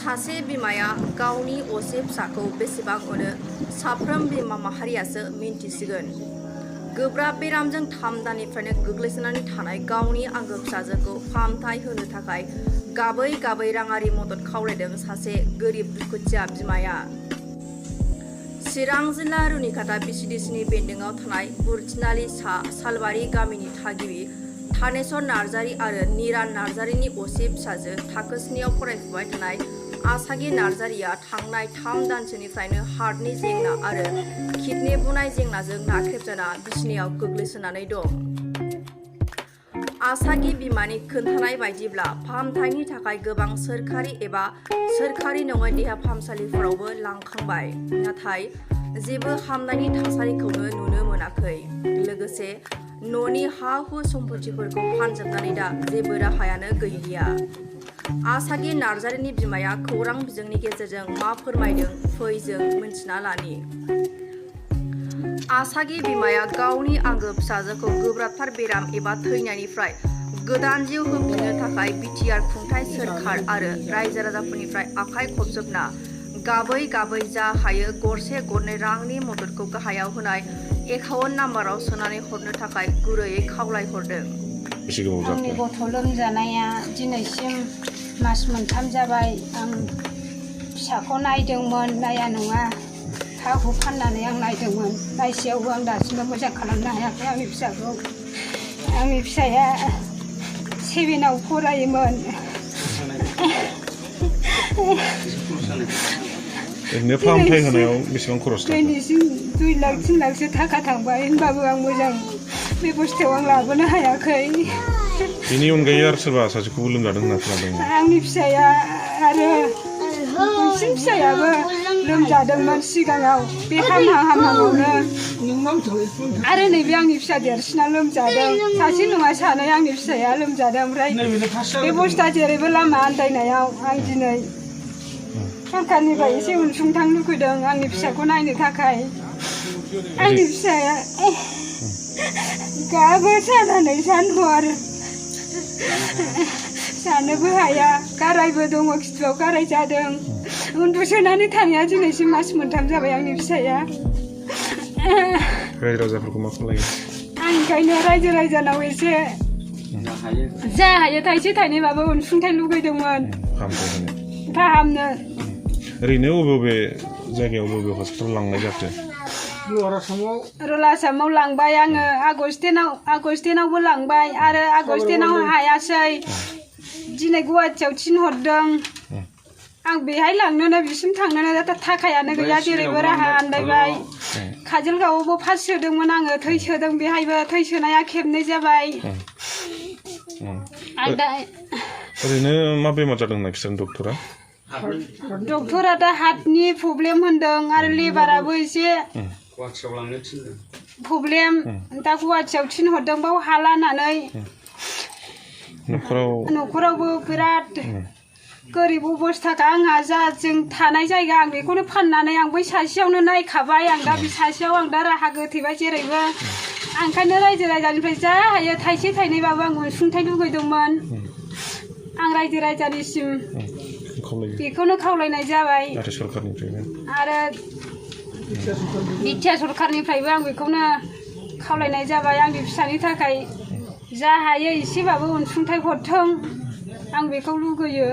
सासे बिमाया गावनि असे फिसाखौ बेसेबां अनो साफ्रोम बिमा माहारियासो मिन्थिसिगोन। गोब्राब बेरामजों 3 दाननिफ्रायनो गोग्लैसोनानै थानाय गावनि आंगो फिसाजोखौ फाहामथाय होनो थाखाय गाबै गाबै राङारि मदद खावलायदों सासे गोरिब दुखुथिया बिमाया। चिरां जिल्ला रुनिखाता बिसिडिसिनि बेन्दोङाव थानाय बुरथिनालि सा सालबारि गामिनि थागिबि थानेश्वर नार्जारि आरो निरान नार्जारिनि असे फिसाजो थाखो 9आव फरायफुबाय थानाय आसागि नार्जारिया थांनाय 3 दानसोनिफ्रायनो हार्टनि जेंना आरो किडनि बुनाय जेंनाजों नाख्रेबजाना बिसिनायाव गोग्लैसोनानै दं। आसागि बिमानि खोन्थानाय बायदिब्ला फाहामथायनि थाखाय गोबां सोरखारि एबा सोरखारि नङै देहा फाहामसालिफोरावबो लांखांबाय, नाथाय जेबो हामनायनि थासारिखौनो नुनो मोनाखै। लोगोसे न'नि हा-हु सम्पथिफोरखौ फानजोबनानै दा जेबो राहायानो गैलिया। आसागि नार्जारिनि बिमाया खौरां बिजोंनि गेजेरजों मा फोरमायदों फै जों मिन्थिना लानि। आसागि बिमाया गावनि आंगो फिसाजोखौ गोब्राबथार बेराम एबा थैनायनिफ्राय गोदान जिउ होफिननो थाखाय बिटिआर खुंथाय सोरखार आरो रायजो राजाफोरनिफ्राय आखाइ खबजोबना गाबै गाबै जा हायो गरसे गरनै रांनि मददखौ गाहायाव होनाय एकाउन्ट नाम्बाराव सोनानै हरनो थाखाय गुरैयै खावलायहरदों। आंनि गथ' लोमजानाया दिनैसिम मास मोनथाम जाबाय। आं फिसाखौ नायदोंमोन, नाया नङा हा-हु फाननानै आं नायदोंमोन। नायसेयावबो आं दासिमबो मोजां खालामनो हायाखै आंनि फिसाखौ। आंनि फिसाया 7आव फरायोमोन। ओरैनो फाहामथाय होनायाव बेसेबां खरस थांखो? 2 लाख 3 लाखसो थाखा थांबाय, होनबाबो आं मोजां बेबस्थायाव आं लाबोनो हायाखै। बेनि अनगायै आरो सोरबा सासेखौबो लोमजादों होनना खोनादों? आंनि फिसाया आरो बांसिन फिसायाबो लोमजादोंमोन सिगाङाव, बे हामहांआवनो आरो नैबे आंनि फिसा देरसिना लोमजादों। सासे नङा सानै आंनि फिसाया लोमजादों। ओमफ्राय बेबस्था जेरैबो लामा आन्दायनायाव आं दिनै सरकारनिफ्राय एसे अनसुंथाइ लुगैदों आंनि फिसाखौ नायनो थाखाय। आंनि फिसाया गाबो सानानै सानहर जानोबो हाया, गारायबो दङ, खिथुआव गाराय जादों। उन्दुसोनानै थानाया दिनैसिम मास मोनथाम जाबाय आंनि फिसाया। रायजो राजाफोरखौ मा खालायो? आं ओंखायनो रायजो राजानाव एसे जा हायो थाइसे थाइनैबाबो अनसुंथाइ लुगैदोंमोन फाहामनो। ओरैनो बबे जायगायाव बबे हस्पिटालाव लांनाय जाखो? रुल आसामाव लांबाय आङो, आगस्टिनावबो लांबाय आरो आगस्टिनाव हायासै। दिनै गुवाहाटियाव थिनहरदों। आं बेहाय लांनोनो बिसिम थांनोनो थाखायानो गैया, जेरैबो राहा आन्दायबाय। काजलगावआवबो फार्स्ट सोदोंमोन आङो, थै सोदों, बेहायबो थै सोनाया खेबनै जाबाय। ओरैनो मा बेमार जादों होनना खिन्थादों डक्टरा? डक्टरा दा हार्टनि प्रब्लेम होनदों आरो लिभाराबो एसे प्रब्लेम। दा गुवाहाटियाव थिनहरदों, बाव हाला होननानै। न'खरावबो बिराद गोरिब अबस्थाखा आंहा। जा जों थानाय जायगा आं बेखौनो फाननानै आं बै सासेयावनो नायखाबाय। आं दा बे सासेयाव आं दा राहा गोथेबाय जेरैबो। आं ओंखायनो रायजो राजानिफ्राय जा हायो थाइसे थाइनैबाबो आं अनसुंथाइ लुगैदोंमोन। आं रायजो राजानिसिम बेखौनो खावलायनाय जाबाय। आरो बिटिआर सरखारनिफ्रायबो आं बेखौनो खावलायनाय जाबाय। आंनि फिसानि थाखाय जा हायो एसेबाबो अनसुंथाइ हरथों, आं बेखौ लुगैयो।